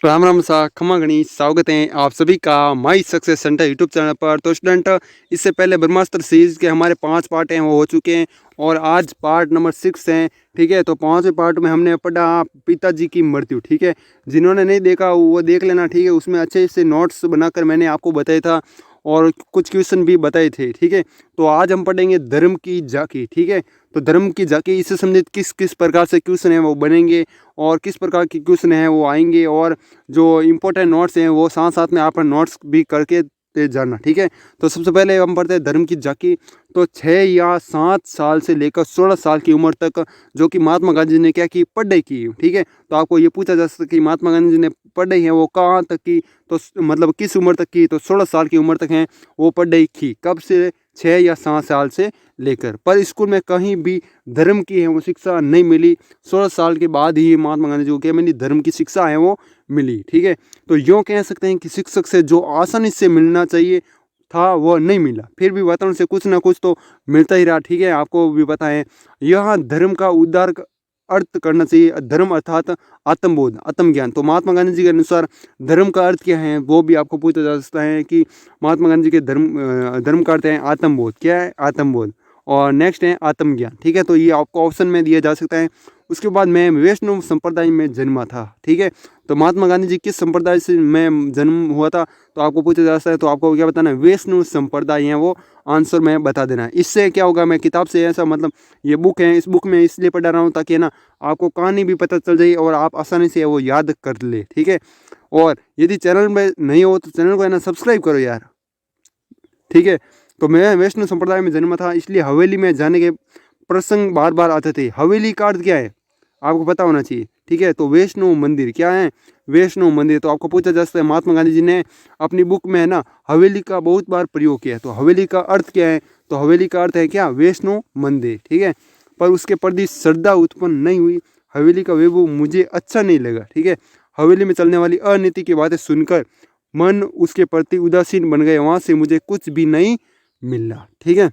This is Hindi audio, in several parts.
राम राम सा खमा गणी स्वागत है आप सभी का my success centre YouTube channel पर। तो स्टूडेंट, इससे पहले ब्रह्मास्त्र सीरीज के हमारे 5 पार्ट हैं वो हो चुके हैं और आज पार्ट नंबर 6 है। ठीक है, तो 5वें पार्ट में हमने पढ़ा पिताजी की मृत्यु। ठीक है, जिन्होंने नहीं देखा वो देख लेना। ठीक है, उसमें अच्छे से नोट्स बनाकर मैंने आपको बताया था और कुछ क्वेश्चन भी बताए थे। ठीक है, तो आज हम पढ़ेंगे धर्म की झांकी। ठीक है, तो धर्म की झांकी इससे संबंधित किस किस प्रकार से क्वेश्चन है वो बनेंगे और किस प्रकार के क्वेश्चन हैं वो आएंगे और जो इम्पोर्टेंट नोट्स हैं वो साथ साथ में आप नोट्स भी करके जाना। ठीक है, तो सबसे पहले हम पढ़ते हैं धर्म की झांकी। तो 6 या 7 साल से लेकर 16 साल की उम्र तक जो कि महात्मा गांधी ने क्या की पढ़ाई की। ठीक है, तो आपको ये पूछा जा सकता है कि महात्मा गांधी जी ने पढ़ाई है वो कहाँ तक की, तो मतलब किस उम्र तक की, तो 16 साल की उम्र तक है वो पढ़ाई की। कब से? 6 या 7 साल से लेकर। पर स्कूल में कहीं भी धर्म की है वो शिक्षा नहीं मिली। 16 साल के बाद ही महात्मा गांधी जी को क्या मिली? धर्म की शिक्षा है वो मिली। ठीक है, तो यूँ कह सकते हैं कि शिक्षक से जो आसानी से मिलना चाहिए था वो नहीं मिला, फिर भी वातावरण से कुछ ना कुछ तो मिलता ही रहा। ठीक है, आपको भी पता है यह धर्म का उद्धार अर्थ करना चाहिए। धर्म अर्थात आत्मबोध, आत्मज्ञान। तो महात्मा गांधी जी के अनुसार धर्म का अर्थ क्या है वो भी आपको पूछा जा सकता है कि महात्मा गांधी के धर्म का अर्थ है आत्मबोध। क्या है? आत्मबोध। और नेक्स्ट है आत्मज्ञान। ठीक है, तो ये आपको ऑप्शन में दिया जा सकता है। उसके बाद मैं वैष्णव संप्रदाय में जन्मा था। ठीक है, तो महात्मा गांधी जी किस संप्रदाय से में जन्म हुआ था तो आपको पूछा जा सकता है। तो आपको क्या बताना है? वैष्णव संप्रदाय है वो आंसर में बता देना है। इससे क्या होगा, मैं किताब से ऐसा मतलब ये बुक है, इस बुक में इसलिए पढ़ा रहा हूँ ताकि है ना आपको कहानी भी पता चल जाए और आप आसानी से वो याद कर ले। ठीक है, और यदि चैनल में नहीं हो तो चैनल को है ना सब्सक्राइब करो यार। ठीक है, तो मैं वैष्णव संप्रदाय में जन्मा था इसलिए हवेली में जाने के प्रसंग बार बार आते थे। हवेली का अर्थ क्या है आपको पता होना चाहिए। ठीक है, तो वैष्णव मंदिर क्या है? वैष्णव मंदिर। तो आपको पूछा जा सकता है महात्मा गांधी जी ने अपनी बुक में है ना हवेली का बहुत बार प्रयोग किया है। तो हवेली का अर्थ क्या है? तो हवेली का अर्थ है क्या? वैष्णव मंदिर। ठीक है, पर उसके प्रति श्रद्धा उत्पन्न नहीं हुई। हवेली का वैभव मुझे अच्छा नहीं लगा। ठीक है, हवेली में चलने वाली अनीति की बातें सुनकर मन उसके प्रति उदासीन बन गए। वहाँ से मुझे कुछ भी नहीं मिला। ठीक है,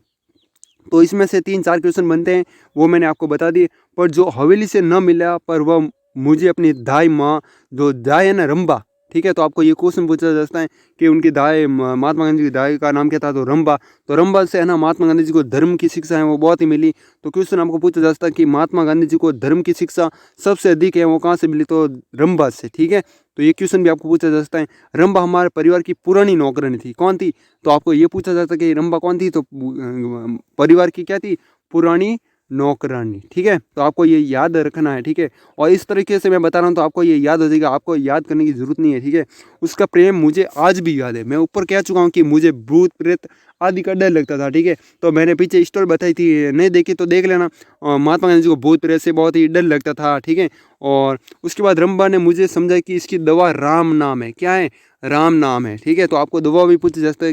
तो इसमें से 3-4 क्वेश्चन बनते हैं वो मैंने आपको बता दिए। पर जो हवेली से न मिला पर वह मुझे अपनी दाई माँ, जो दाई है ना रंबा। ठीक है, तो आपको ये क्वेश्चन पूछा जा सकता है कि उनकी दाई महात्मा गांधी की दाई का नाम क्या था? तो रंबा। तो रंबा से है ना महात्मा गांधी जी को धर्म की शिक्षा है वो बहुत ही मिली। तो क्वेश्चन आपको पूछा जा सकता है कि महात्मा गांधी जी को धर्म की शिक्षा सबसे अधिक है वो कहाँ से मिली? तो रंबा से। ठीक है, तो ये क्वेश्चन भी आपको पूछा जा सकता है। रंबा हमारे परिवार की पुरानी नौकरानी थी। कौन थी? तो आपको ये पूछा जाता है कि रंबा कौन थी? तो परिवार की क्या थी? पुरानी नौकरानी। ठीक है, तो आपको ये याद रखना है। ठीक है, और इस तरीके से मैं बता रहा हूँ तो आपको ये याद हो जाएगा, आपको याद करने की जरूरत नहीं है। ठीक है, उसका प्रेम मुझे आज भी याद है। मैं ऊपर कह चुका हूँ कि मुझे भूत प्रेत आदि का डर लगता था। ठीक है, तो मैंने पीछे स्टोरी बताई थी, नहीं देखी तो देख लेना। महात्मा गांधी जी को भूत प्रेत से बहुत ही डर लगता था। ठीक है, और उसके बाद रंबा ने मुझे समझा कि इसकी दवा राम नाम है। क्या है? राम नाम है। ठीक है, तो आपको दवा भी पूछा जा सकता है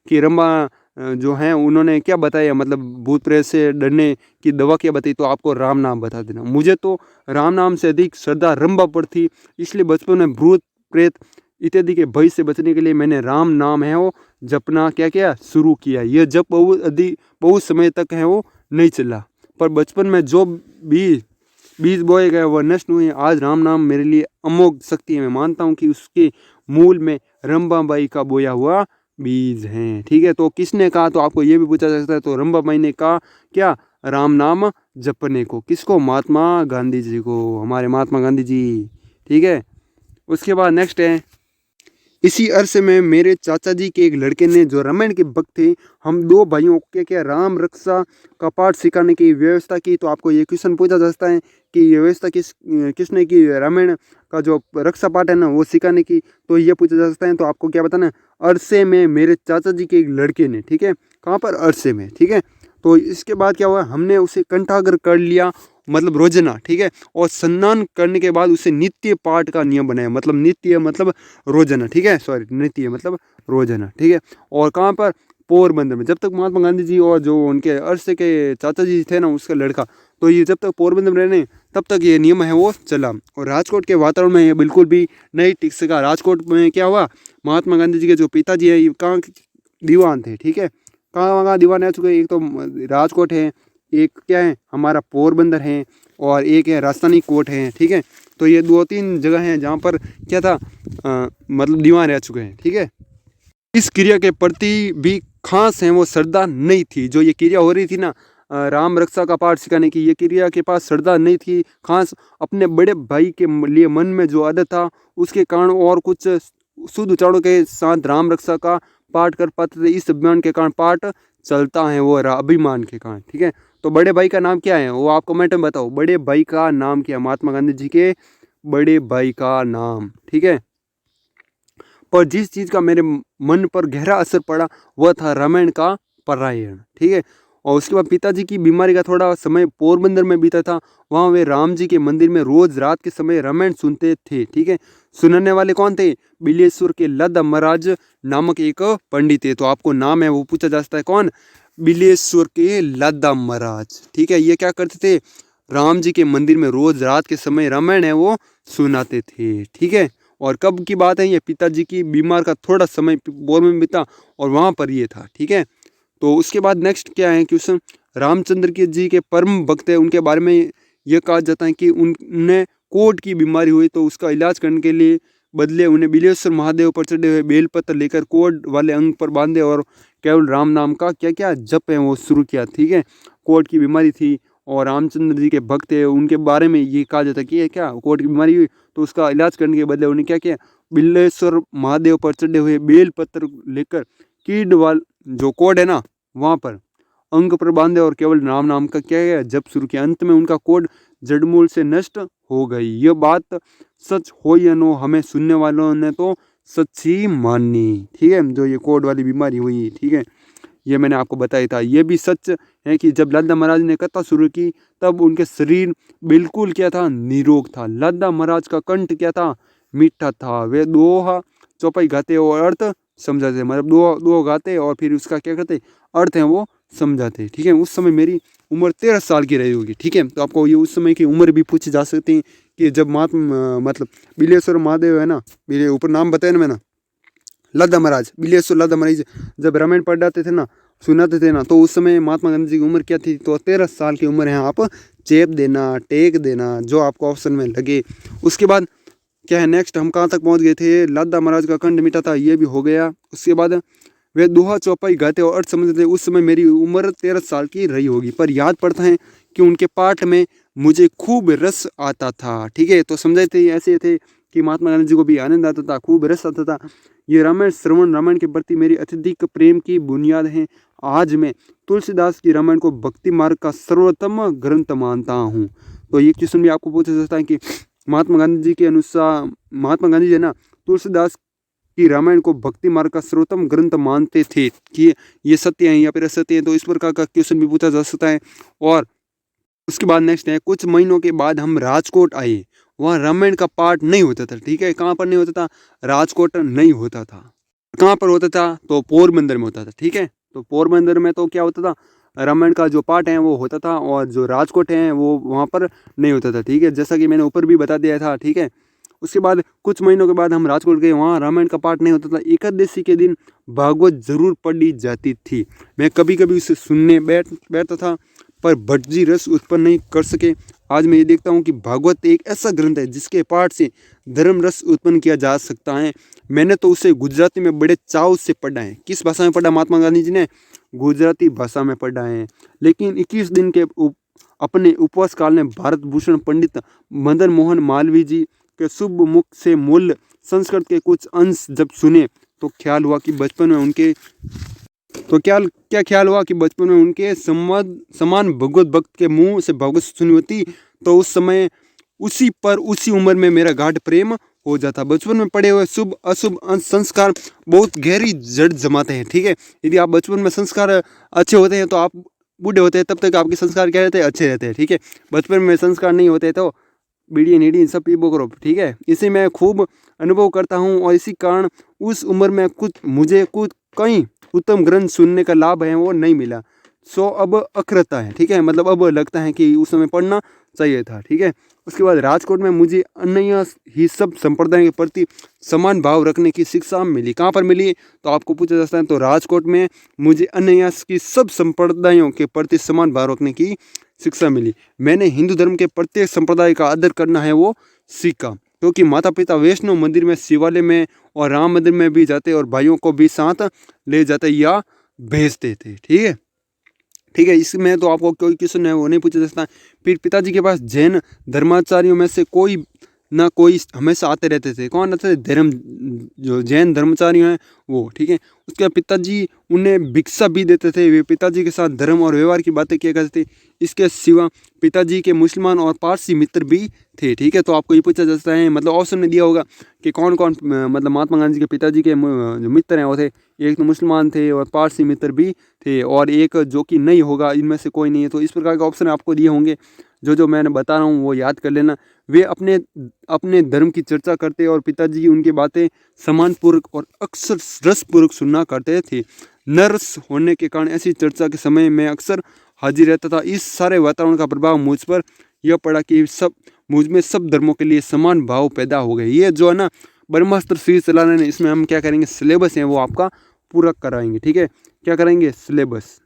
कि रंबा जो हैं उन्होंने क्या बताया, मतलब भूत प्रेत से डरने की दवा क्या बताई? तो आपको राम नाम बता देना। मुझे तो राम नाम से अधिक श्रद्धा रंबा पर थी, इसलिए बचपन में भूत प्रेत इत्यादि के भय से बचने के लिए मैंने राम नाम है वो जपना क्या किया? शुरू किया। यह जप बहुत समय तक है वो नहीं चला, पर बचपन में जो भी बीज बोए गए वह नष्ट हुए। आज राम नाम मेरे लिए अमोघ शक्ति है। मैं मानता हूँ कि उसके मूल में रंबाबाई का बोया हुआ बीज हैं। ठीक है, तो किसने कहा? तो आपको ये भी पूछा जा सकता है। तो रंबाबाई ने कहा क्या? राम नाम जपने को। किसको? महात्मा गांधी जी को, हमारे महात्मा गांधी जी। ठीक है, उसके बाद नेक्स्ट है, इसी अरसे में मेरे चाचा जी के एक लड़के ने जो रामायण के भक्त थे, हम 2 भाइयों के क्या राम रक्षा का पाठ सिखाने की व्यवस्था की। तो आपको ये क्वेश्चन पूछा जा सकता है कि ये व्यवस्था किसने की? रामायण का जो रक्षा पाठ है ना वो सिखाने की। तो ये पूछा जा सकता है। तो आपको क्या बताना है? अरसे में मेरे चाचा जी के एक लड़के ने। ठीक है, कहाँ पर? अरसे में। ठीक है, तो इसके बाद क्या हुआ? हमने उसे कंठाग्र कर लिया, मतलब रोजना। ठीक है, और स्नान करने के बाद उसे नित्य पाठ का नियम बनाया। मतलब नित्य मतलब रोजाना। ठीक है, सॉरी, नित्य मतलब रोजाना। ठीक है, और कहाँ पर? पोरबंदर में। जब तक महात्मा गांधी जी और जो उनके अरसे के चाचा जी थे ना उसका लड़का, तो ये जब तक पोरबंदर में रहने तब तक ये नियम है वो चला। और राजकोट के वातावरण में ये बिल्कुल भी नहीं टिक सका। राजकोट में क्या हुआ? महात्मा गांधी जी के जो पिताजी है ये कहाँ दीवान थे। ठीक है, कहाँ दीवान रह चुके? एक तो राजकोट है, एक क्या है हमारा पोरबंदर है और एक है राजस्थानी कोट है, ठीक है। तो ये 2-3 जगह हैं जहाँ पर क्या था मतलब दीवान रह चुके हैं, ठीक है। इस क्रिया के प्रति भी खास है वो श्रद्धा नहीं थी। जो ये क्रिया हो रही थी ना राम रक्षा का पाठ सिखाने की, ये क्रिया के पास श्रद्धा नहीं थी खास। अपने बड़े भाई के लिए मन में जो आदत था उसके कारण और कुछ शुद्ध उच्चारणों के साथ राम रक्षा का पाठ कर पाते थे। इस अभिमान के कारण पाठ चलता है वो अभिमान के कारण, ठीक है। तो बड़े भाई का नाम क्या है वो आप कमेंट में बताओ। बड़े भाई का नाम क्या है? महात्मा गांधी जी के बड़े भाई का नाम, ठीक है। पर जिस चीज़ का मेरे मन पर गहरा असर पड़ा वह था रामायण का पारायण, ठीक है। और उसके बाद पिताजी की बीमारी का थोड़ा समय पोरबंदर में बीता था। वहाँ वे राम जी के मंदिर में रोज रात के समय रामायण सुनते थे, ठीक है। सुनाने वाले कौन थे? बिलेश्वर के लद्दा महाराज नामक एक पंडित थे। तो आपको नाम है वो पूछा जा सकता है, कौन? बिलेश्वर के लद्दा महाराज, ठीक है। ये क्या करते थे? राम जी के मंदिर में रोज रात के समय रामायण है वो सुनाते थे, ठीक है। और कब की बात है? ये पिताजी की बीमार का थोड़ा समय बोर में बीता और वहाँ पर ये था, ठीक है। तो उसके बाद नेक्स्ट क्या है क्वेश्चन? रामचंद्र के जी के परम भक्त है, उनके बारे में ये कहा जाता है कि उन्हें कोढ़ की बीमारी हुई तो उसका इलाज करने के लिए बदले उन्हें बिलेश्वर महादेव पर चढ़े हुए बेलपत्र लेकर कोढ़ वाले अंग पर बांधे और केवल राम नाम का क्या क्या जप है वो शुरू किया, ठीक है। कोढ़ की बीमारी थी और रामचंद्र जी के भक्त है, उनके बारे में ये कहा जाता है कि ये क्या कोढ़ की बीमारी हुई तो उसका इलाज करने के बदले उन्हें क्या किया? बिल्लेश्वर महादेव पर चढ़े हुए बेल पत्र लेकर कीड वाल जो कोढ़ है ना वहाँ पर अंग पर बांधे और केवल राम नाम का क्या है जब शुरू किया। अंत में उनका कोढ़ जड़मूल से नष्ट हो गई। यह बात सच हो या नो हमें सुनने वालों ने तो सच्ची मानी, ठीक है। जो ये कोढ़ वाली बीमारी हुई, ठीक है, ये मैंने आपको बताया था। ये भी सच है कि जब लद्दा महाराज ने कथा शुरू की तब उनके शरीर बिल्कुल क्या था? निरोग था। लद्दा महाराज का कंठ क्या था? मीठा था। वे दोहा चौपाई गाते और अर्थ समझाते, मतलब दो गाते और फिर उसका क्या करते? अर्थ है वो समझाते, ठीक है। उस समय मेरी उम्र 13 साल की रही होगी, ठीक है। तो आपको ये उस समय की उम्र भी पूछी जा सकती है कि जब महात्मा मतलब बिलेश्वर महादेव है ना, मेरे ऊपर नाम बताया ना मैंने, लद्दा महाराज, बिलेश्वर लद्दा महाराज जब रामायण पढ़ाते थे ना, सुनाते थे ना, तो उस समय महात्मा गांधी जी की उम्र क्या थी? तो 13 साल की उम्र है। आप चेप देना, टेक देना, जो आपको ऑप्शन में लगे। उसके बाद क्या है नेक्स्ट? हम कहाँ तक पहुँच गए थे? लद्दा महाराज का कंठ मीठा था, ये भी हो गया। उसके बाद वे दोहा चौपाई गाते और अर्थ समझते थे। उस समय मेरी उम्र 13 साल की रही होगी। पर याद पड़ता है कि उनके पाठ में मुझे खूब रस आता था, ठीक है। तो समझे थे ऐसे थे कि महात्मा गांधी जी को भी आनंद आता था, खूब रस आता था। ये रामायण श्रवण रामायण के प्रति मेरी अत्यधिक प्रेम की बुनियाद है। आज मैं तुलसीदास की रामायण को भक्ति मार्ग का सर्वोत्तम ग्रंथ मानता हूँ। तो ये क्वेश्चन भी आपको पूछा जाता है कि महात्मा गांधी जी के अनुसार महात्मा गांधी जी ना तुलसीदास की रामायण को भक्ति मार्ग का सर्वोत्तम ग्रंथ मानते थे कि ये सत्य है या फिर असत्य है। तो इस प्रकार का क्वेश्चन भी पूछा जा सकता है। और उसके बाद नेक्स्ट है, कुछ महीनों के बाद हम राजकोट आए। वहाँ रामायण का पाठ नहीं होता था, ठीक है। कहाँ पर नहीं होता था? राजकोट नहीं होता था। कहाँ पर होता था? तो पोरबंदर में होता था, ठीक है। तो पोरबंदर में तो क्या होता था? रामायण का जो पाठ है वो होता था और जो राजकोट है वो वहाँ पर नहीं होता था, ठीक है। जैसा कि मैंने ऊपर भी बता दिया था, ठीक है। उसके बाद कुछ महीनों के बाद हम राजकोट गए, वहाँ रामायण का पाठ नहीं होता था। एकादशी के दिन भागवत जरूर पढ़ी जाती थी। मैं कभी कभी उसे सुनने बैठता था पर भटजी रस उत्पन्न नहीं कर सके। आज मैं ये देखता हूँ कि भागवत एक ऐसा ग्रंथ है जिसके पाठ से धर्म रस उत्पन्न किया जा सकता है। मैंने तो उसे गुजराती में बड़े चाव से पढ़ा है। किस भाषा में पढ़ा? महात्मा गांधी जी ने गुजराती भाषा में पढ़ा है। लेकिन 21 दिन के अपने उपवास काल में भारत भूषण पंडित मदन मोहन मालवीय जी के शुभ मुख से मूल संस्कृत के कुछ अंश जब सुने तो ख्याल हुआ कि बचपन में उनके क्या ख्याल हुआ कि बचपन में उनके समान भगवत भक्त के मुंह से भगवत सुनी होती तो उस समय उसी उम्र में मेरा गाढ़ प्रेम हो जाता। बचपन में पढ़े हुए शुभ अशुभ संस्कार बहुत गहरी जड़ जमाते हैं, ठीक है। यदि आप बचपन में संस्कार अच्छे होते हैं तो आप बूढ़े होते हैं तब तक आपके संस्कार क्या रहते हैं? अच्छे रहते हैं, ठीक है। बचपन में संस्कार नहीं होते तो बीड़ी नीड़ी सब पीबो करो, ठीक है। इसे मैं खूब अनुभव करता हूँ और इसी कारण उस उम्र में मुझे कई उत्तम ग्रंथ सुनने का लाभ है वो नहीं मिला। सो अब अखरता है, ठीक है। मतलब अब लगता है कि उस समय पढ़ना चाहिए था, ठीक है। उसके बाद राजकोट में मुझे अन्य ही सब संप्रदायों के प्रति समान भाव रखने की शिक्षा मिली। कहाँ पर मिली तो आपको पूछा जा सकता है, तो राजकोट में मुझे अन्य की सब संप्रदायों के प्रति समान भाव रखने की शिक्षा मिली। मैंने हिंदू धर्म के प्रत्येक संप्रदाय का आदर करना है वो सीखा, क्योंकि माता पिता वैष्णव मंदिर में, शिवालय में और राम मंदिर में भी जाते और भाइयों को भी साथ ले जाते या भेजते थे। ठीक है, इसमें तो आपको कोई क्वेश्चन है वो नहीं पूछा जा सकता। फिर पिताजी के पास जैन धर्माचार्यों में से कोई ना कोई हमेशा आते रहते थे। कौन आते थे? जो जैन धर्मचारी हैं वो। ठीक है, उसके बाद पिताजी उन्हें भिक्षा भी देते थे। वे पिताजी के साथ धर्म और व्यवहार की बातें किया करते थे। इसके सिवा पिताजी के मुसलमान और पारसी मित्र भी थे। ठीक है, तो आपको ये पूछा जा सकता है, मतलब ऑप्शन में दिया होगा कि कौन कौन मतलब महात्मा गांधी के पिताजी के जो मित्र हैं वो थे। एक तो मुसलमान थे और पारसी मित्र भी थे, और एक जो कि नहीं होगा, इनमें से कोई नहीं है। तो इस प्रकार के ऑप्शन आपको दिए होंगे, जो मैं बता रहा हूँ वो याद कर लेना। वे अपने धर्म की चर्चा करते और पिताजी की उनकी बातें सम्मानपूर्वक और अक्सर रसपूर्वक सुनना करते थे। नर्स होने के कारण ऐसी चर्चा के समय में अक्सर हाजिर रहता था। इस सारे वातावरण का प्रभाव मुझ पर यह पड़ा कि मुझ में सब धर्मों के लिए समान भाव पैदा हो गए। ये जो है ना ब्रह्मास्त्र सीरीज चला रहे हैं, इसमें हम क्या करेंगे, सिलेबस है वो आपका पूरा कराएंगे। ठीक है, क्या करेंगे, सिलेबस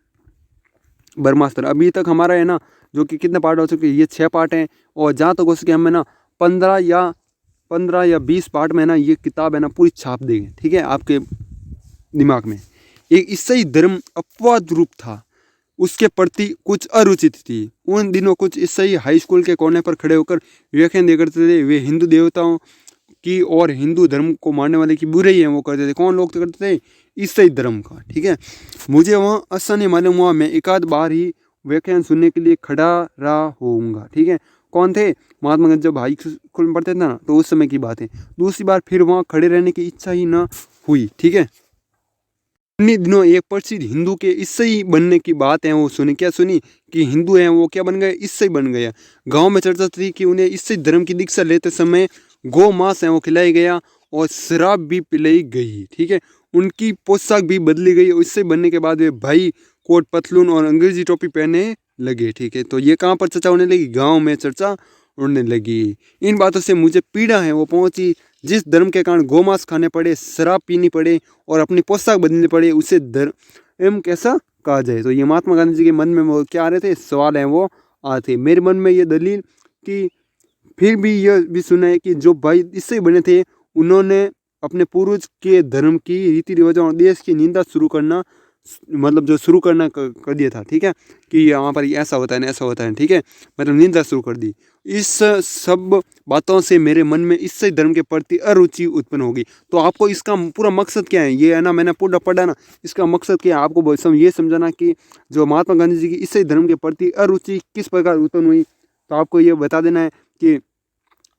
ब्रह्मास्त्र। अभी तक हमारा है ना जो कि कितने पार्ट हो चुके हैं, ये 6 पार्ट हैं, और जहाँ तक हो सके हमें ना 15 या 20 पार्ट में ना ये किताब है ना पूरी छाप देंगे। ठीक है, आपके दिमाग में एक ईसाई धर्म अपवाद रूप था, उसके प्रति कुछ अरुचि थी। उन दिनों कुछ ईसाई हाई स्कूल के कोने पर खड़े होकर व्याख्यान दिया करते थे। वे हिंदू देवताओं की और हिंदू धर्म को मानने वाले की बुराई है वो करते थे। कौन लोग करते थे? ईसाई धर्म का। ठीक है, मुझे वहाँ आसानी मालूम हुआ, मैं एक आध बार ही व्याख्यान सुनने के लिए खड़ा रहा होऊंगा। ठीक है, कौन थे? महात्मा गांधी जब हाई स्कूल में पढ़ते थे ना, तो उस समय की बात है। दूसरी बार फिर वहाँ खड़े रहने की इच्छा ही ना हुई। ठीक है, उन्हीं दिनों एक प्रसिद्ध हिंदू के ईसाई बनने की बात है वो सुनी। क्या सुनी? कि हिंदू हैं वो क्या बन गए, ईसाई बन गया। गांव में चर्चा थी कि उन्हें ईसाई धर्म की दीक्षा लेते समय गौ मांस है वो खिलाई गया और शराब भी पिलाई गई। ठीक है, उनकी पोशाक भी बदली गई। ईसाई बनने के बाद वे भाई कोट पतलून और अंग्रेजी टोपी पहने लगे। ठीक है, तो ये कहाँ पर चर्चा होने लगी? गाँव में चर्चा उड़ने लगी। इन बातों से मुझे पीड़ा है वो पहुंची। जिस धर्म के कारण गोमांस खाने पड़े, शराब पीनी पड़े और अपनी पोशाक बदलनी पड़े, उसे धर्म कैसा कहा जाए? तो ये महात्मा गांधी जी के मन में वो क्या आ रहे थे, सवाल हैं वो आते। मेरे मन में ये दलील कि फिर भी यह भी सुना है कि जो भाई इससे बने थे, उन्होंने अपने पूर्वज के धर्म की रीति रिवाजों और देश की निंदा शुरू करना, मतलब जो शुरू करना कर दिया था। ठीक है, कि यहाँ पर ऐसा होता है ऐसा होता है। ठीक है, मतलब निंदा शुरू कर दी। इस सब बातों से मेरे मन में ईसाई धर्म के प्रति अरुचि उत्पन्न होगी। तो आपको इसका पूरा मकसद क्या है, ये है ना मैंने पूरा पढ़ा ना, इसका मकसद क्या है आपको ये समझाना कि जो महात्मा गांधी जी की ईसाई धर्म के प्रति अरुचि किस प्रकार उत्पन्न हुई। तो आपको ये बता देना है कि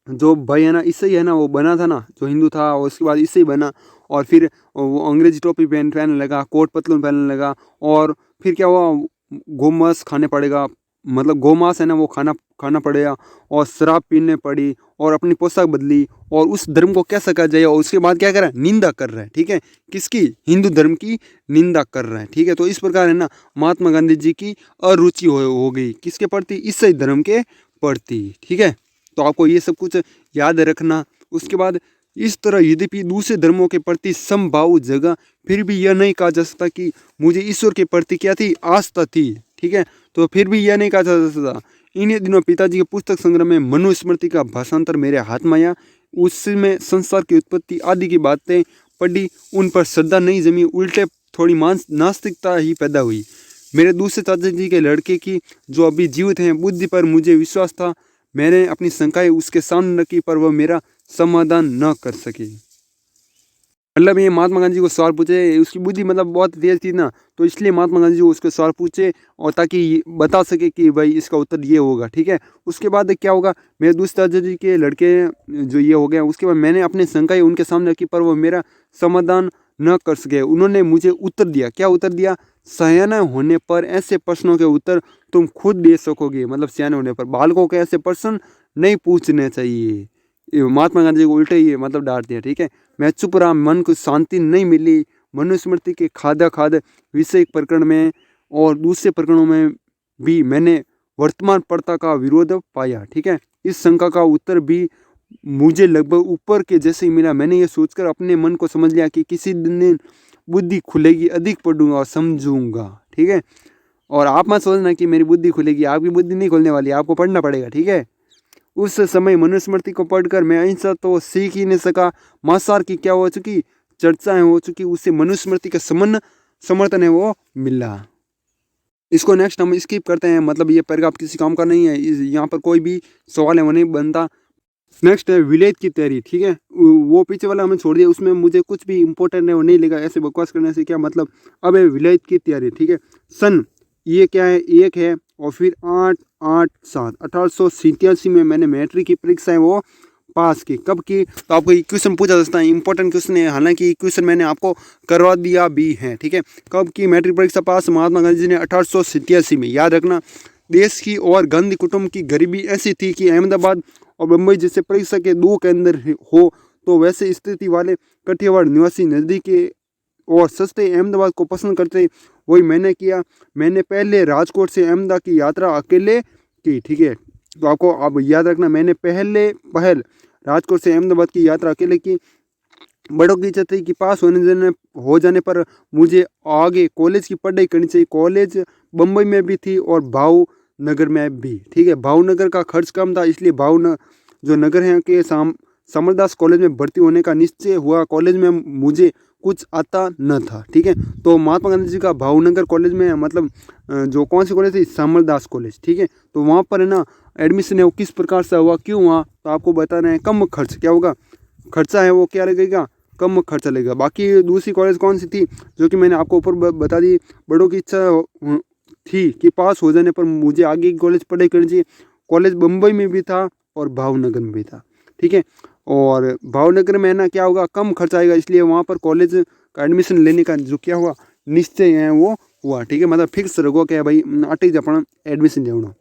जो भाई है ना ईसाई है ना, वो बना था ना, जो हिंदू था और उसके बाद ईसाई बना, और फिर वो अंग्रेजी टोपी पहनने लगा, कोट पतलून पहनने लगा, और फिर क्या हुआ, गोमांस खाने पड़ेगा, मतलब गोमांस है ना वो खाना पड़ेगा, और शराब पीने पड़ी, और अपनी पोशाक बदली, और उस धर्म को कैसा कहा जाए, और उसके बाद क्या कर रहा है, निंदा कर रहा है। ठीक है, किसकी? हिंदू धर्म की निंदा कर रहा है। ठीक है, तो इस प्रकार है ना महात्मा गांधी जी की अरुचि हो गई किसके प्रति? ईसाई धर्म के प्रति। ठीक है, तो आपको ये सब कुछ याद रखना। उसके बाद इस तरह यद्यपि दूसरे धर्मों के प्रति समभाव जगह, फिर भी यह नहीं कहा जा सकता कि मुझे ईश्वर के प्रति क्या थी, आस्था थी। ठीक है, तो फिर भी यह नहीं कहा जा सकता। इन्हीं दिनों पिताजी के पुस्तक संग्रह में मनुस्मृति का भाषांतर मेरे हाथ में आया। उसमें संसार की उत्पत्ति आदि की बातें पढ़ी, उन पर श्रद्धा नहीं जमी, उल्टे थोड़ी नास्तिकता ही पैदा हुई। मेरे दूसरे चाचा जी के लड़के की जो अभी जीवित हैं बुद्धि पर मुझे विश्वास था। मैंने अपनी शंकाएं उसके सामने रखी, पर वह मेरा समाधान न कर सके। मतलब ये महात्मा गांधी को सवाल पूछे, उसकी बुद्धि मतलब बहुत तेज थी ना, तो इसलिए महात्मा गांधी जी को उसके सवाल पूछे, और ताकि बता सके कि भाई इसका उत्तर ये होगा। ठीक है, उसके बाद क्या होगा, मेरे दूसरे चाचा जी के लड़के जो ये हो गया, उसके बाद मैंने अपनी शंकाएं उनके सामने रखी, पर वो मेरा समाधान न कर सके। उन्होंने मुझे उत्तर दिया। क्या उत्तर दिया? सयाना होने पर ऐसे प्रश्नों के उत्तर तुम खुद दे सकोगे। मतलब सियाने होने पर बालकों के ऐसे प्रश्न नहीं पूछने चाहिए। महात्मा गांधी को उल्टे ही मतलब डांट दिया। ठीक है, मैं चुप रहा, मन को शांति नहीं मिली। मनुस्मृति के खाद विषय प्रकरण में और दूसरे प्रकरणों में भी मैंने वर्तमान प्रथा का विरोध पाया। ठीक है, इस शंका का उत्तर भी मुझे लगभग ऊपर के जैसे ही मिला। मैंने ये सोचकर अपने मन को समझ लिया कि किसी दिन बुद्धि खुलेगी, अधिक पढ़ूंगा और समझूंगा। ठीक है, और आप मत सोचना कि मेरी बुद्धि खुलेगी, आपकी बुद्धि नहीं खुलने वाली, आपको पढ़ना पड़ेगा। ठीक है, उस समय मनुस्मृति को पढ़कर मैं अहिंसा तो सीख ही नहीं सका, मांसाहार की क्या हो चुकी चर्चाएं हो चुकी, उससे मनुस्मृति का समर्थन है वो मिला। इसको नेक्स्ट हम स्किप करते हैं, मतलब ये पैराग्राफ किसी काम का नहीं है, यहाँ पर कोई भी सवाल है वो नहीं बनता। नेक्स्ट है विलेज की तैयारी। ठीक है, वो पीछे वाला हमें छोड़ दिया, उसमें मुझे कुछ भी इंपॉर्टेंट है वो नहीं लगा, ऐसे बकवास करने से क्या मतलब। अब है विलेज की तैयारी। ठीक है, सन ये क्या है, एक है, और फिर 887 1887 में मैंने मैट्रिक की परीक्षा है वो पास की। कब की, तो आपको ये क्वेश्चन पूछा जा सकता है, इंपॉर्टेंट क्वेश्चन है, हालांकि क्वेश्चन मैंने आपको करवा दिया भी है। ठीक है, कब की मैट्रिक परीक्षा पास, महात्मा गांधी जी ने 1887 में। याद रखना, देश की और गांधी कुटुंब की गरीबी ऐसी थी कि अहमदाबाद और मुंबई जैसे परीक्षा के 2 केंद्र हो, तो वैसे स्थिति वाले कठियावाड़ निवासी नजदीक के और सस्ते अहमदाबाद को पसंद करते। वही मैंने किया। मैंने पहले राजकोट से अहमदाबाद की यात्रा अकेले की। ठीक है, तो आपको अब याद रखना, मैंने पहल राजकोट से अहमदाबाद की यात्रा अकेले की। बड़ों की इच्छा थी कि पास हो जाने पर मुझे आगे कॉलेज की पढ़ाई करनी चाहिए। कॉलेज बम्बई में भी थी और भावनगर में भी। ठीक है, भावनगर का खर्च कम था, इसलिए जो नगर है के समरदास कॉलेज में भर्ती होने का निश्चय हुआ। कॉलेज में मुझे कुछ आता न था। ठीक है, तो महात्मा गांधी जी का भावनगर कॉलेज में, मतलब जो कौन सी कॉलेज थी, समरदास कॉलेज। ठीक है, तो वहाँ पर है ना एडमिशन है वो किस प्रकार से हुआ, क्यों हुआ, तो आपको बताना है। कम खर्च क्या होगा, खर्चा है वो क्या लगेगा, कम खर्चा लगेगा। बाकी दूसरी कॉलेज कौन सी थी, जो कि मैंने आपको ऊपर बता दी। बड़ों की इच्छा थी कि पास हो जाने पर मुझे आगे की कॉलेज पढ़ाई करनी चाहिए। कॉलेज मुंबई में भी था और भावनगर में भी था। ठीक है, और भावनगर में ना क्या होगा, कम खर्च आएगा, इसलिए वहाँ पर कॉलेज का एडमिशन लेने का जो क्या हुआ निश्चय है वो हुआ। ठीक है, मतलब फिक्स रखो क्या भाई अटी अपना एडमिशन लेना।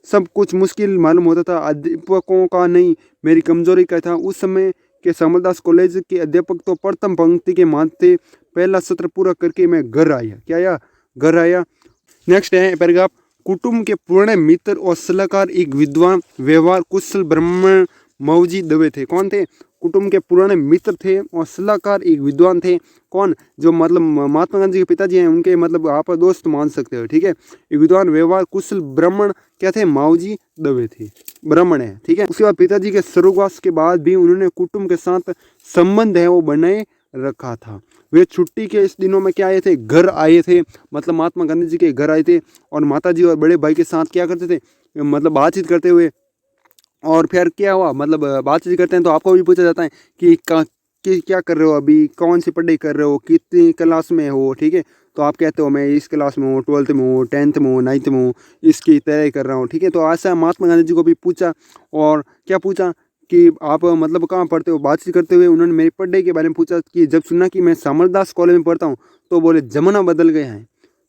सब कुछ मुश्किल मालूम होता था, अध्यापकों का नहीं, मेरी कमजोरी का था। उस समय के समरदास कॉलेज के अध्यापक तो प्रथम पंक्ति के मानते। पहला सत्र पूरा करके मैं घर आया। क्या आया, घर आया। नेक्स्ट है पैराग्राफ, कुटुंब के पुराने मित्र और सलाहकार एक विद्वान व्यवहार कुशल ब्राह्मण मौजी दवे थे। कौन थे, कुटुंब के पुराने मित्र थे और सलाहकार एक विद्वान थे। कौन, जो मतलब महात्मा गांधी के पिताजी हैं, उनके मतलब आप दोस्त मान सकते हो। ठीक है, एक विद्वान व्यवहार कुशल ब्राह्मण क्या थे, माऊजी दवे थे, ब्राह्मण है। ठीक है, उसके बाद पिताजी के स्वर्गवास के बाद भी उन्होंने कुटुंब के साथ संबंध है वो बनाए रखा था। वे छुट्टी के इस दिनों में क्या आए थे, घर आए थे, मतलब महात्मा गांधी जी के घर आए थे, और माताजी और बड़े भाई के साथ क्या करते थे, मतलब बातचीत करते हुए। और फिर क्या हुआ, मतलब बातचीत करते हैं तो आपको भी पूछा जाता है कि क्या कर रहे हो अभी, कौन सी पढ़ाई कर रहे हो, कितनी क्लास में हो। ठीक है, तो आप कहते हो मैं इस क्लास में हूँ, 12th में हूँ, 10th में हूँ, 9th में हूँ, इसकी तैयारी कर रहा हूँ। ठीक है, तो ऐसा महात्मा गांधी जी को भी पूछा, और क्या पूछा कि आप मतलब कहाँ पढ़ते हो। बातचीत करते हुए उन्होंने मेरी पढ़ाई के बारे में पूछा कि जब सुना कि मैं समरदास कॉलेज में पढ़ता हूँ तो बोले जमाना बदल गया है,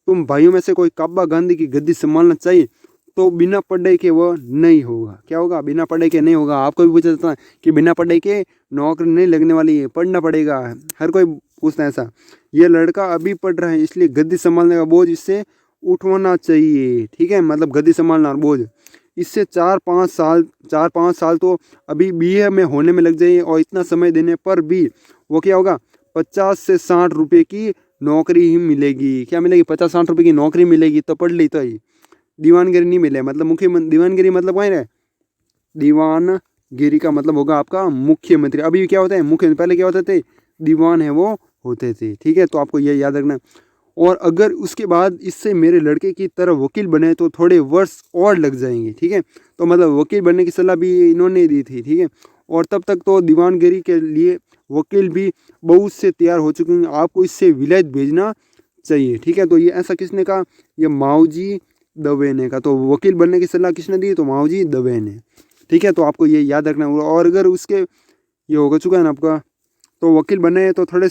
तुम भाइयों में से कोई काबा गांधी की गद्दी संभालना चाहिए तो बिना पढ़ाई के वो नहीं होगा। क्या होगा, बिना पढ़ाई के नहीं होगा। आपको भी पूछा जाता है कि बिना पढ़ाई के नौकरी नहीं लगने वाली है, पढ़ना पड़ेगा, हर कोई पूछता है ऐसा। ये लड़का अभी पढ़ रहा है इसलिए गद्दी संभालने का बोझ इससे उठवाना चाहिए। ठीक है, मतलब गद्दी संभालना बोझ इससे 4-5 साल तो अभी BA में होने में लग जाइए, और इतना समय देने पर भी वो क्या होगा, 50 से 60 रुपये की नौकरी ही मिलेगी। क्या मिलेगी, 50-60 रुपये की नौकरी मिलेगी, तो पढ़ ली तो ही दीवानगिरी नहीं मिले। मतलब मुख्यमंत्री, दीवानगिरी मतलब वही है, दीवानगिरी का मतलब होगा आपका मुख्यमंत्री। अभी क्या होता है, मुख्यमंत्री, पहले क्या होते थे, दीवान है वो होते थे। ठीक है, तो आपको ये याद रखना। और अगर उसके बाद इससे मेरे लड़के की तरह वकील बने तो थोड़े वर्ष और लग जाएंगे। ठीक है, तो मतलब वकील बनने की सलाह भी इन्होंने दी थी। ठीक है, और तब तक तो दीवानगिरी के लिए वकील भी बहुत से तैयार हो चुके हैं, आपको इससे विलायत भेजना चाहिए। ठीक है, तो ये ऐसा किसने कहा, ये माऊजी दवे ने कहा। तो वकील बनने की सलाह किसने दी, तो माऊजी दवे ने। ठीक है, तो आपको ये याद रखना होगा। और अगर उसके ये हो चुका है ना आपका, तो वकील बने तो थोड़े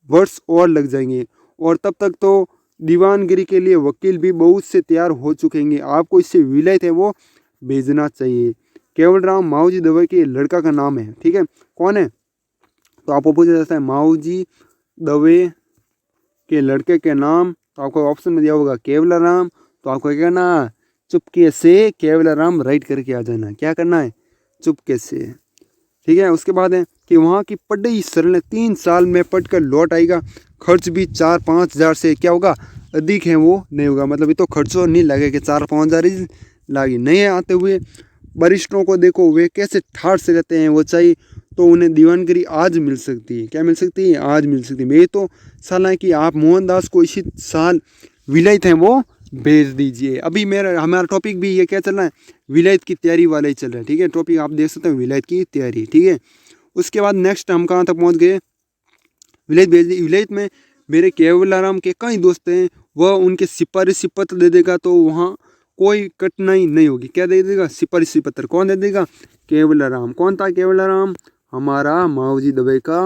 वर्ष और लग जाएंगे, और तब तक तो दीवानगिरी के लिए वकील भी बहुत से तैयार हो चुकेंगे, आपको इससे विलायत है वो भेजना चाहिए। केवल राम माऊजी दवे के लड़का का नाम है। ठीक है, कौन है, तो आपको पूछा जाता है माऊजी दवे के लड़के के नाम, तो आपको ऑप्शन में दिया होगा केवल राम। तो आपको क्या करना, चुपके से केवल राम राइट करके आ जाना। क्या करना है, चुपके से। ठीक है, उसके बाद है कि वहाँ की पढ़ाई सरल है, 3 साल में पढ़ कर लौट आएगा। खर्च भी 4-5 हज़ार से क्या होगा, अधिक है वो नहीं होगा। मतलब ये तो खर्चों नहीं लगेगा, 4-5 हज़ार ही लागे। नए आते हुए वरिष्ठों को देखो वे कैसे ठाठ से रहते हैं। वो चाहिए तो उन्हें दीवानगिरी आज मिल सकती है। क्या मिल सकती है? आज मिल सकती है। मैं तो सलाह है कि आप मोहनदास को इसी साल विलायत हैं वो भेज दीजिए। अभी हमारा टॉपिक भी ये क्या चल रहा है, विलायत की तैयारी वाला ही चल रहा है। ठीक है, टॉपिक आप देख सकते हैं विलायत की तैयारी। ठीक है, उसके बाद नेक्स्ट हम कहाँ तक पहुँच गए, विलायत भेज दी। विलायत में मेरे केवलाराम के कई दोस्त हैं, वह उनके सिफारिशी पत्र दे देगा तो वहाँ कोई कठिनाई नहीं होगी। क्या दे देगा? सिफारिशी पत्र। कौन दे देगा? केवलाराम। कौन था केवलाराम? हमारा माओजी दवे का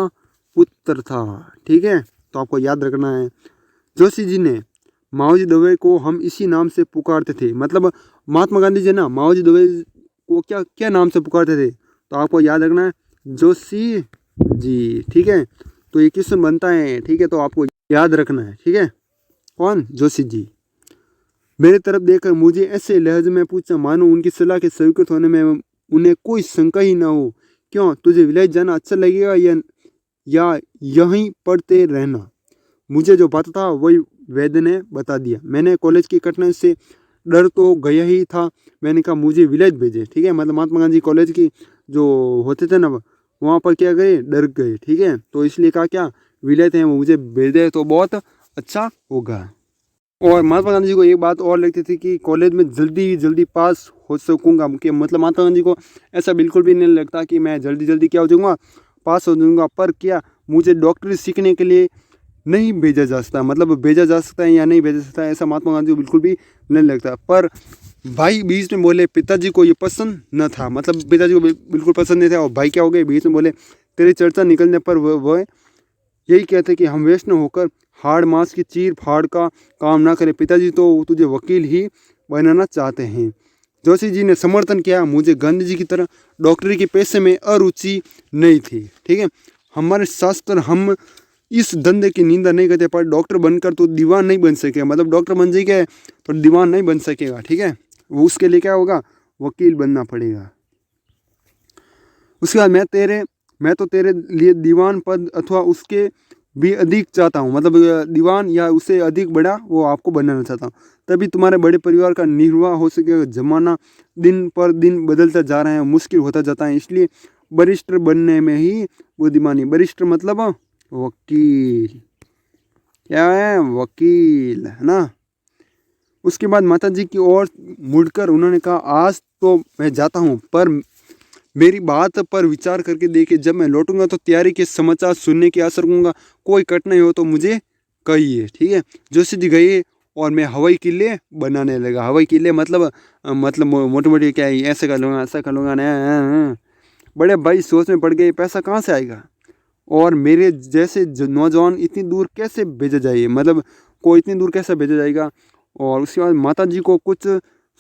पुत्र था। ठीक है, तो आपको याद रखना है। जोशी जी ने माओजी दवे को हम इसी नाम से पुकारते थे। मतलब महात्मा गांधी जी ना माओजी दवे को क्या क्या नाम से पुकारते थे, तो आपको याद रखना है जोशी जी। ठीक है, तो ये क्वेश्चन बनता है। ठीक है, तो आपको याद रखना है। ठीक है, कौन? जोशी जी। मेरे तरफ देखकर मुझे ऐसे लहजे में पूछा मानो उनकी सलाह के स्वीकृत होने में उन्हें कोई शंका ही ना हो। क्यों? तुझे विलायत जाना अच्छा लगेगा या यहीं पढ़ते रहना? मुझे जो पता था वही वैद्य ने बता दिया। मैंने कॉलेज की कठिनाई से डर तो गया ही था। मैंने कहा मुझे विलायत भेजे। ठीक है, मतलब महात्मा गांधी कॉलेज की जो होते थे ना, वहाँ पर क्या गए, डर गए। ठीक है, तो इसलिए कहा क्या विलायत है वो मुझे भेज दे तो बहुत अच्छा होगा। और महात्मा गांधी जी को एक बात और लगती थी कि कॉलेज में जल्दी पास हो सकूंगा। मतलब महात्मा गांधी को ऐसा बिल्कुल भी नहीं लगता कि मैं जल्दी क्या हो जाऊँगा, पास हो जाऊँगा। पर क्या मुझे डॉक्टरी सीखने के लिए नहीं भेजा जा सकता, मतलब भेजा जा सकता है या नहीं भेजा सकता है, ऐसा महात्मा गांधी को बिल्कुल भी नहीं लगता। पर भाई बीच में बोले, पिताजी को ये पसंद न था, मतलब पिताजी को बिल्कुल पसंद नहीं था। और भाई क्या हो गए, बीच में बोले तेरी चर्चा निकलने पर वह यही कहते कि हम वैष्णव होकर हाड़ मांस की चीर फाड़ का काम ना करें। पिताजी तो तुझे वकील ही बनाना चाहते हैं। जोशी जी ने समर्थन किया। मुझे गांधी जी की तरह डॉक्टरी के पेशे में अरुचि नहीं थी। ठीक है, हमारे शास्त्र हम इस धंधे की निंदा नहीं करते, पर डॉक्टर बनकर तो दीवान नहीं बन सकेगा। मतलब डॉक्टर बन जाएगा तो दीवान नहीं बन सकेगा। ठीक है, वो उसके लिए क्या होगा, वकील बनना पड़ेगा। उसके बाद मैं तो तेरे लिए दीवान पद अथवा उसके भी अधिक चाहता हूँ। मतलब दीवान या उससे अधिक बड़ा वो आपको बनाना चाहता हूँ, तभी तुम्हारे बड़े परिवार का निर्वाह हो सकेगा। जमाना दिन पर दिन बदलता जा रहा है, मुश्किल होता जाता है, इसलिए वरिष्ठ बनने में ही बुद्धिमानी। वरिष्ठ मतलब वकील। क्या है? वकील, है ना। उसके बाद माता जी की ओर मुड़कर उन्होंने कहा आज तो मैं जाता हूँ, पर मेरी बात पर विचार करके देखिए, जब मैं लौटूंगा तो तैयारी के समाचार सुनने की आशा रखूंगा। कोई कठिनाई हो तो मुझे कहिए। ठीक है, जोशी जी गए और मैं हवाई किले बनाने लगा। हवाई किले मतलब मोटे मोटे क्या है, ऐसे कर लूँगा ऐसा कर लूँगा ना। बड़े भाई सोच में पड़ गए, पैसा कहाँ से आएगा और मेरे जैसे नौजवान इतनी दूर कैसे भेजा जाए, मतलब को इतनी दूर कैसे भेजा जाएगा। और उसके बाद माता जी को कुछ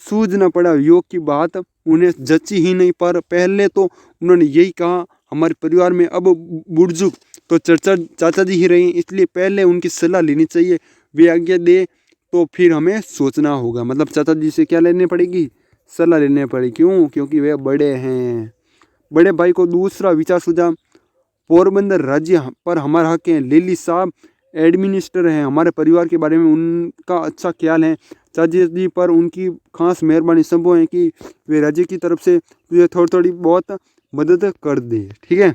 सूझना पड़ा। योग की बात उन्हें जची ही नहीं, पर पहले तो उन्होंने यही कहा हमारे परिवार में अब बुजुर्ग तो चाचा जी ही रहे, इसलिए पहले उनकी सलाह लेनी चाहिए। वे आज्ञा दे तो फिर हमें सोचना होगा। मतलब चाचा जी से क्या लेनी पड़ेगी, सलाह लेनी पड़ेगी। क्यों? क्योंकि वे बड़े हैं। बड़े भाई को दूसरा विचार सूझा, पोरबंदर राज्य पर हमारा हक है। लेली साहब एडमिनिस्टर हैं, हमारे परिवार के बारे में उनका अच्छा ख्याल है। चाचा जी पर उनकी खास मेहरबानी संभव है कि वे राज्य की तरफ से तुझे थोड़ी बहुत मदद कर दे। ठीक है,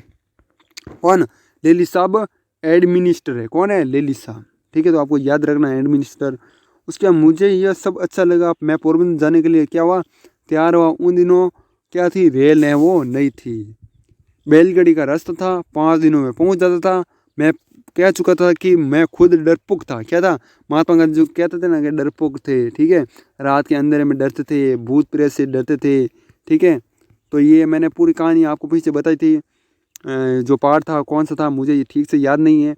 कौन? लेली साहब एडमिनिस्टर है। कौन है? लेली साहब। ठीक है, तो आपको याद रखना है एडमिनिस्टर। उसके बाद मुझे यह सब अच्छा लगा। मैं पोरबंदर जाने के लिए क्या हुआ, तैयार हुआ। उन दिनों क्या थी, रेल है वो नहीं थी, बैलगाड़ी का रास्ता था, 5 दिनों में पहुंच जाता था। मैं कह चुका था कि मैं खुद डरपोक था। क्या था? महात्मा गांधी जो कहते थे ना कि डरपोक थे। ठीक है, रात के अंधेरे में डरते थे, भूत प्रेत से डरते थे। ठीक है, तो ये मैंने पूरी कहानी आपको पीछे बताई थी। जो पार्ट था कौन सा था मुझे ये ठीक से याद नहीं है,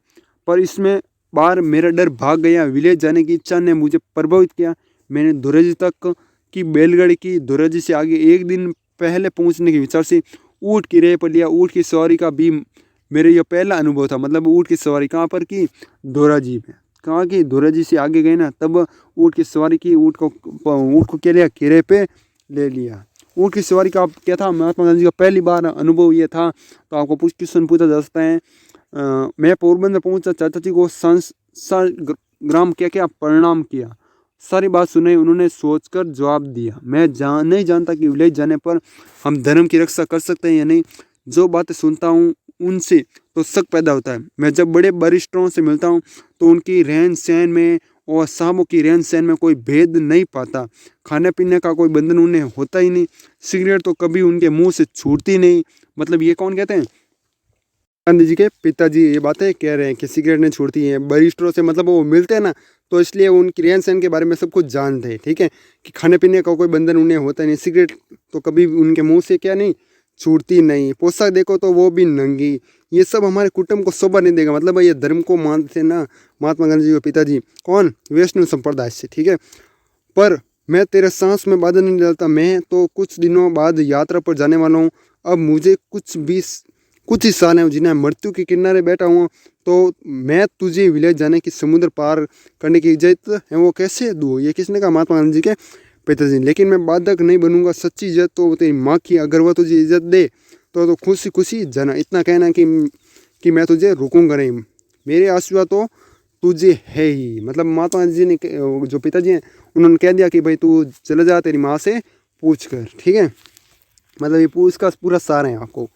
पर इसमें बार मेरा डर भाग गया। विलेज जाने की इच्छा ने मुझे प्रभावित किया। मैंने धुरज तक की बैलगाड़ी की धुरज से आगे एक दिन पहले पहुंचने के विचार से ऊँट की रेह पर लिया। ऊँट की सवारी का भी मेरे ये पहला अनुभव था। मतलब ऊँट की सवारी कहाँ पर की, धोराजी में। कहाँ की? धोराजी से आगे गए ना, तब ऊँट की सवारी की। ऊँट को क्या लिया, किरे पे ले लिया। ऊँट की सवारी का क्या था, महात्मा गांधी का पहली बार अनुभव ये था। तो आपको कुछ क्वेश्चन पूछा जा सकता है। मैं पोरबंदर पहुंचा, चाचा जी को ग्राम क्या क्या परिणाम किया, सारी बात सुने, उन्होंने सोचकर जवाब दिया। मैं नहीं जानता कि विलेज जाने पर हम धर्म की रक्षा कर सकते हैं या नहीं। जो बातें सुनता हूँ उनसे तो शक पैदा होता है। मैं जब बड़े वरिष्ठों से मिलता हूँ तो उनकी रहन सहन में और साहबों की रहन सहन में कोई भेद नहीं पाता। खाने पीने का कोई बंधन उन्हें होता ही नहीं। सिगरेट तो कभी उनके मुंह से छूटती नहीं। मतलब ये कौन कहते हैं? गांधी जी के पिताजी ये बातें कह रहे हैं कि सिगरेट नहीं छूटती है। वरिष्ठों से मतलब वो मिलते हैं ना, तो इसलिए उनकी रहन सहन के बारे में सब कुछ जानते हैं। ठीक है, कि खाने पीने का कोई बंधन उन्हें होता नहीं। सिगरेट तो कभी उनके मुंह से क्या नहीं छूटती नहीं। पोशाक देखो तो वो भी नंगी। ये सब हमारे कुटुंब को शोभा नहीं देगा। मतलब ये धर्म को मानते ना महात्मा गांधी जी के पिताजी, कौन? वैष्णव संप्रदाय से। ठीक है, पर मैं तेरे सांस में बाधा नहीं डालता। मैं तो कुछ दिनों बाद यात्रा पर जाने वाला हूँ। अब मुझे कुछ ही साल हैं जिन्हें मृत्यु के किनारे बैठा हूँ। तो मैं तुझे विलेज जाने की, समुद्र पार करने की इज्जत है वो कैसे दूँ? ये किसने कहा? महात्मा गांधी जी के पिताजी। लेकिन मैं बाधक नहीं बनूंगा। सच्ची इज्जत तो तेरी माँ की, अगर वह तुझे इज्जत दे तो खुशी खुशी जाना। इतना कहना कि मैं तुझे रुकूंगा नहीं। मेरे आशीर्वाद तो तुझे है ही। मतलब महात्मा गांधी जी ने, जो पिताजी हैं, उन्होंने कह दिया कि भाई तू चले जा, तेरी माँ से पूछ कर। ठीक है, मतलब ये इसका पूरा सार है आपको।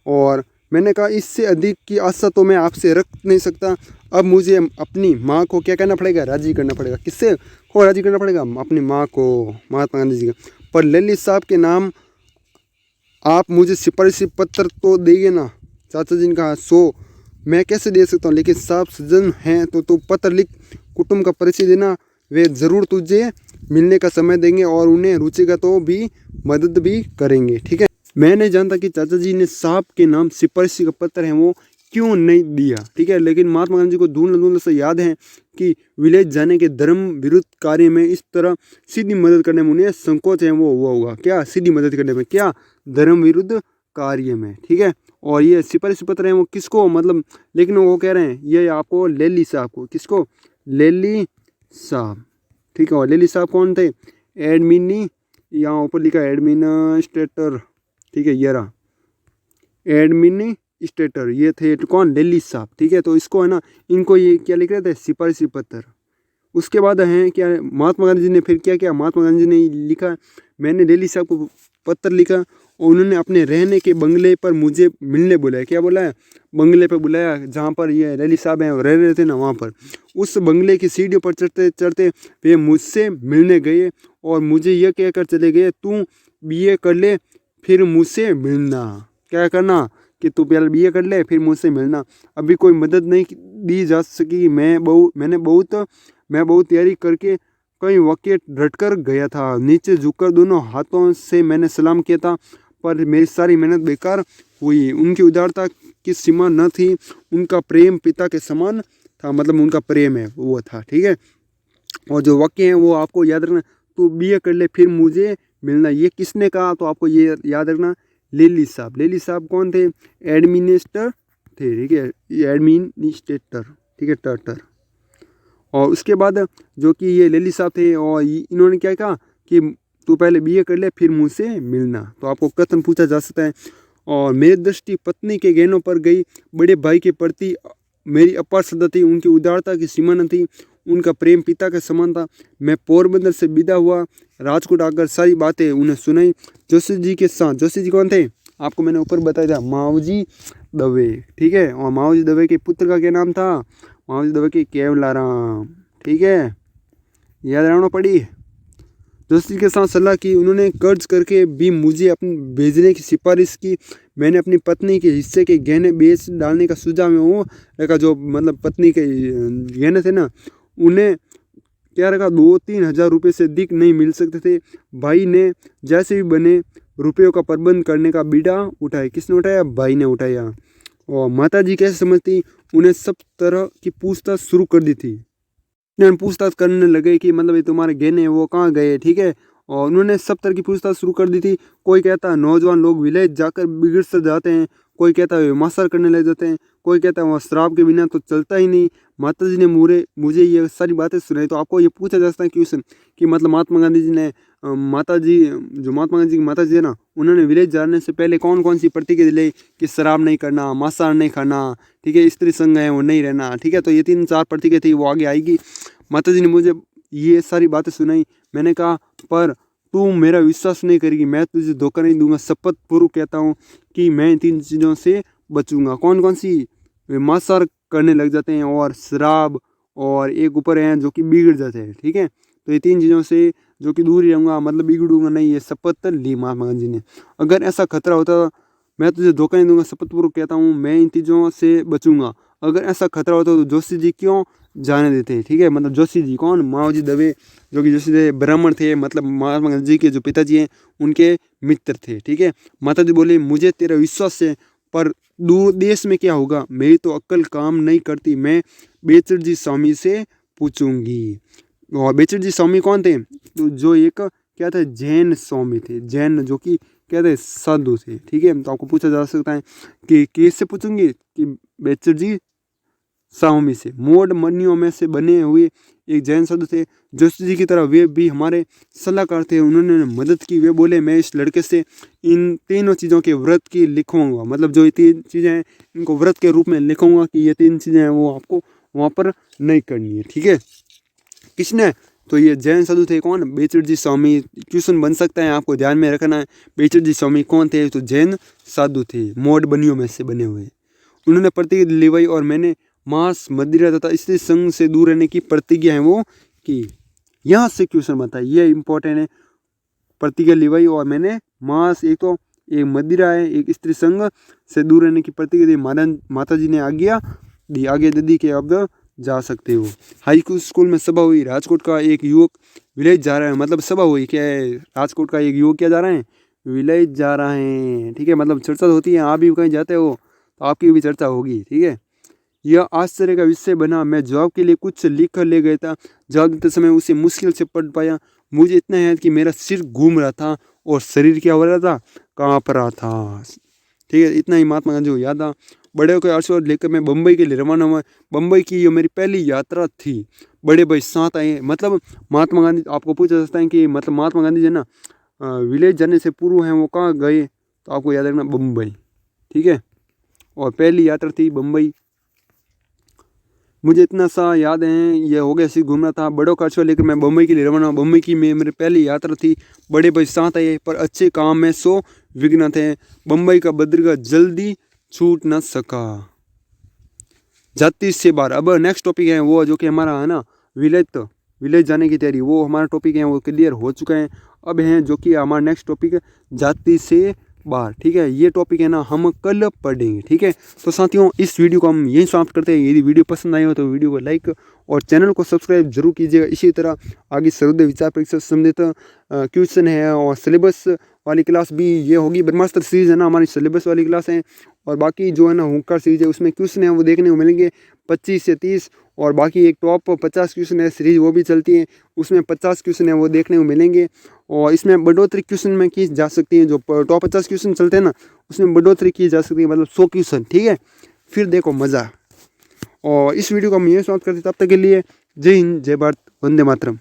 और मैंने कहा इससे अधिक की आशा तो मैं आपसे रख नहीं सकता। अब मुझे अपनी माँ को क्या करना पड़ेगा? राजी करना पड़ेगा। किससे को राजी करना पड़ेगा? अपनी माँ को, महात्मा गांधी जी का। पर ललित साहब के नाम आप मुझे सिफारिशी पत्र तो देंगे ना? चाचा जी ने कहा, सो मैं कैसे दे सकता हूँ, लेकिन साहब सज्जन हैं तो तू पत्र लिख, कुटुंब का परिचय देना। वे ज़रूर तुझे मिलने का समय देंगे और उन्हें रुचेगा तो भी मदद भी करेंगे। ठीक है, मैं नहीं जानता कि चाचा जी ने साहब के नाम सिफारिशी का पत्र है वो क्यों नहीं दिया। ठीक है, लेकिन महात्मा गांधी को धूल से याद है कि विलेज जाने के धर्म विरुद्ध कार्य में इस तरह सीधी मदद करने में उन्हें संकोच है वो हुआ होगा। क्या? सीधी मदद करने में, क्या? धर्म विरुद्ध कार्य में। ठीक है, और ये सिफारिशी पत्र है वो किसको, मतलब, लेकिन वो कह रहे हैं ये आपको लेली साहब को। किसको? लेली साहब। ठीक है, और लेली साहब कौन थे? एडमिनी, यहाँ ऊपर लिखा एडमिनिस्ट्रेटर। ठीक है, ये रहा एडमिनिस्ट्रेटर, ये थे कौन? लेली साहब। ठीक है, तो इसको है ना, इनको ये क्या लिख रहे थे? सिफारिशी पत्र। उसके बाद हैं क्या, महात्मा गांधी जी ने फिर क्या किया? महात्मा गांधी जी ने लिखा, मैंने लेली साहब को पत्र लिखा और उन्होंने अपने रहने के बंगले पर मुझे मिलने बुलाया। क्या बुलाया? बंगले पर बुलाया, जहाँ पर ये लेली साहब हैं रह रहे थे ना, वहाँ पर। उस बंगले की सीढ़ियों पर चढ़ते चढ़ते वे मुझसे मिलने गए और मुझे यह कहकर चले गए, तू BA कर ले फिर मुझसे मिलना। क्या करना? कि तू पहले BA कर ले फिर मुझसे मिलना। अभी कोई मदद नहीं दी जा सकी। मैं बहुत तैयारी करके कई वाक्य रटकर गया था। नीचे झुककर दोनों हाथों से मैंने सलाम किया था, पर मेरी सारी मेहनत बेकार हुई। उनकी उदारता की सीमा न थी। उनका प्रेम पिता के समान था। मतलब उनका प्रेम है वो था। ठीक है, और जो वाक्य हैं वो आपको याद रखना, तू BA कर ले फिर मुझे मिलना। ये किसने कहा? तो आपको ये याद रखना, लेली साहब। लेली साहब कौन थे? एडमिनिस्ट्रेटर थे। ठीक है, ये एडमिनिस्ट्रेटर। ठीक है, टर। और उसके बाद जो कि ये लेली साहब थे, और इन्होंने क्या कहा कि तू पहले BA कर ले फिर मुझसे मिलना। तो आपको कथन पूछा जा सकता है। और मेरी दृष्टि पत्नी के गहनों पर गई। बड़े भाई के प्रति मेरी अपार श्रद्धा थी। उनकी उदारता की सीमा न थी। उनका प्रेम पिता के समान था। मैं पोरबंदर से विदा हुआ, राजकोट आकर सारी बातें उन्हें सुनाई। जोशी जी के साथ, जोशी जी कौन थे? आपको मैंने ऊपर बताया था, मावजी दवे। ठीक है, और मावजी दवे के पुत्र का क्या नाम था? मावजी दवे के केवलाराम। ठीक है, याद रहना पड़ी। जोशी के साथ सलाह की। उन्होंने कर्ज करके भी मुझे अपने भेजने की सिफारिश की। मैंने अपनी पत्नी के हिस्से के गहने बेच डालने का सुझाव में वो रखा। जो मतलब पत्नी के गहने थे ना, उन्हें क्या रखा? 2-3 हज़ार रुपये से अधिक नहीं मिल सकते थे। भाई ने जैसे भी बने रुपयों का प्रबंध करने का बीड़ा उठाया। किसने उठाया? भाई ने उठाया। और माता जी कैसे समझती? उन्हें सब तरह की पूछताछ शुरू कर दी थी। पूछताछ करने लगे कि मतलब ये तुम्हारे गहने वो कहाँ गए। ठीक है, और उन्होंने सब तरह की पूछताछ शुरू कर दी थी। कोई कहता है नौजवान लोग विलेज जाकर बिगड़ से जाते हैं, कोई कहता है मास्टर करने लग जाते हैं, कोई कहता है वहाँ शराब के बिना तो चलता ही नहीं। माता जी ने मुझे ये सारी बातें सुनाई। तो आपको ये पूछा जा सकता है क्वेश्चन कि मतलब महात्मा गांधी जी ने माता जी, जो महात्मा गांधी जी की माता जी है ना, उन्होंने विलेज जाने से पहले कौन कौन सी प्रतिज्ञा दिलाई कि शराब नहीं करना, मांसाहार नहीं खाना, ठीक है, स्त्री संग है वो नहीं रहना, ठीक है। तो ये 3-4 प्रतिज्ञा थी, वो आगे आएगी। माता जी ने मुझे ये सारी बातें सुनाई। मैंने कहा पर तू मेरा विश्वास नहीं करेगी, मैं तुझे धोखा नहीं दूंगा, शपथ पूर्वक कहता हूँ कि मैं इन 3 चीज़ों से बचूंगा। कौन कौन सी? वे मांसाहार करने लग जाते हैं और शराब, और एक ऊपर हैं जो कि बिगड़ जाते हैं, ठीक है। तो ये 3 चीज़ों से जो कि दूर ही रहूँगा, मतलब बिगड़ूंगा नहीं, ये शपथ ली महात्मा गांधी ने। अगर ऐसा खतरा होता, मैं तुझे धोखा नहीं दूंगा, शपथ पूर्वक कहता हूँ मैं इन चीज़ों से बचूंगा। अगर ऐसा खतरा होता तो जोशी जी क्यों जाने देते, ठीक है। मतलब जोशी जी कौन? माओजी दवे, जो कि जोशी दवे ब्राह्मण थे, मतलब महात्मा गांधी जी के जो पिताजी हैं उनके मित्र थे, ठीक है। माता जी बोली मुझे तेरा विश्वास है, पर दूर देश में क्या होगा, मेरी तो अक्ल काम नहीं करती, मैं बेचर जी स्वामी से पूछूंगी। और बेचर जी स्वामी कौन थे? तो जो एक क्या थे, जैन स्वामी थे, जैन जो कि क्या थे, साधु थे, ठीक है। तो आपको पूछा जा सकता है कि किससे पूछूंगी? कि बेचर जी स्वामी से, मोड मनियों में से बने हुए एक जैन साधु थे, जोशी जी की तरह वे भी हमारे सलाहकार थे, उन्होंने मदद की। वे बोले मैं इस लड़के से इन तीनों चीज़ों के व्रत की लिखवाऊंगा, मतलब जो ये 3 चीज़ें हैं इनको व्रत के रूप में लिखूंगा कि ये 3 चीज़ें हैं वो आपको वहाँ पर नहीं करनी है, ठीक है। किसने? तो ये जैन साधु थे। कौन? बेचर जी स्वामी। क्वेश्चन बन सकता है, आपको ध्यान में रखना है। बेचर जी स्वामी कौन थे? तो जैन साधु थे, मोड बनियों में से बने हुए। उन्होंने प्रतिज्ञा लिवाई और मैंने मांस, मदिरा तथा स्त्री संग से दूर रहने की प्रतिज्ञा है वो की। यहाँ से क्वेश्चन बनता है, ये इंपॉर्टेंट है। प्रतिज्ञा लिवाई और मैंने मांस, एक तो एक मदिरा है, एक स्त्री संग से दूर रहने की प्रतिज्ञा दी। माता जी ने आज्ञा दी, आगे दीदी के अब जा सकते हो। हाई स्कूल में सभा हुई। राजकोट का एक युवक विलेज जा रहा है, मतलब सभा हुई क्या है, राजकोट का एक युवक क्या जा रहा है, विलेज जा रहा है, ठीक है। मतलब चर्चा होती है, आप भी कहीं जाते हो तो आपकी भी चर्चा होगी, ठीक है। यह आश्चर्य का विषय बना। मैं जवाब के लिए कुछ लिख कर ले गया था, जवाब देते समय उसे मुश्किल से पढ़ पाया। मुझे इतना याद कि मेरा सिर घूम रहा था और शरीर क्या हो रहा था, काँप रहा था, ठीक है। इतना ही महात्मा गांधी को याद था। बड़े के आशीर्वाद लेकर मैं बम्बई के लिए रवाना हुआ। बम्बई की ये मेरी पहली यात्रा थी। बड़े भाई साथ आए, मतलब महात्मा गांधी, आपको पूछा जाता है कि मतलब महात्मा गांधी जी ना विलेज जाने से पूर्व हैं वो कहाँ गए, तो आपको याद रखना बम्बई, ठीक है। और पहली यात्रा थी बम्बई। मुझे इतना सा याद है, ये हो गया, सिर्फ घूमना था। बड़ों का आशीर्वाद लेकर मैं बम्बई के लिए रवाना हुआ। बम्बई की में मेरी पहली यात्रा थी। बड़े भाई साथ आए, पर अच्छे काम में 100 विघ्न थे। बम्बई का बद्रिका जल्दी छूट न सका। जाति से बाहर। अब नेक्स्ट टॉपिक है वो जो कि हमारा है ना विलेज, तो विलेज जाने की तैयारी, वो हमारा टॉपिक है वो क्लियर हो चुका है। अब है जो कि हमारा नेक्स्ट टॉपिक जाति से बाहर, ठीक है। ये टॉपिक है ना हम कल पढ़ेंगे, ठीक है। तो साथियों इस वीडियो को हम यहीं समाप्त करते हैं। यदि वीडियो पसंद आई हो तो वीडियो को लाइक और चैनल को सब्सक्राइब जरूर कीजिएगा। इसी तरह आगे सर्वोदय विचार परीक्षा से संबंधित क्वेश्चन है और सिलेबस वाली क्लास भी ये होगी। ब्रह्मास्त्र सीरीज है ना हमारी सिलेबस वाली क्लास है, और बाकी जो है ना हुंकार सीरीज है उसमें क्वेश्चन है वो देखने को मिलेंगे 25 से 30, और बाकी एक टॉप 50 क्वेश्चन है सीरीज वो भी चलती है, उसमें 50 क्वेश्चन है वो देखने को मिलेंगे। और इसमें बढ़ोतरी क्वेश्चन में की जा सकती है, जो टॉप 50 क्वेश्चन चलते हैं ना उसमें बढ़ोतरी की जा सकती है, मतलब 100 क्वेश्चन, ठीक है। फिर देखो मज़ा। और इस वीडियो को हम यही समाप्त करते, तब तक के लिए जय हिंद, जय भारत, वंदे मातरम।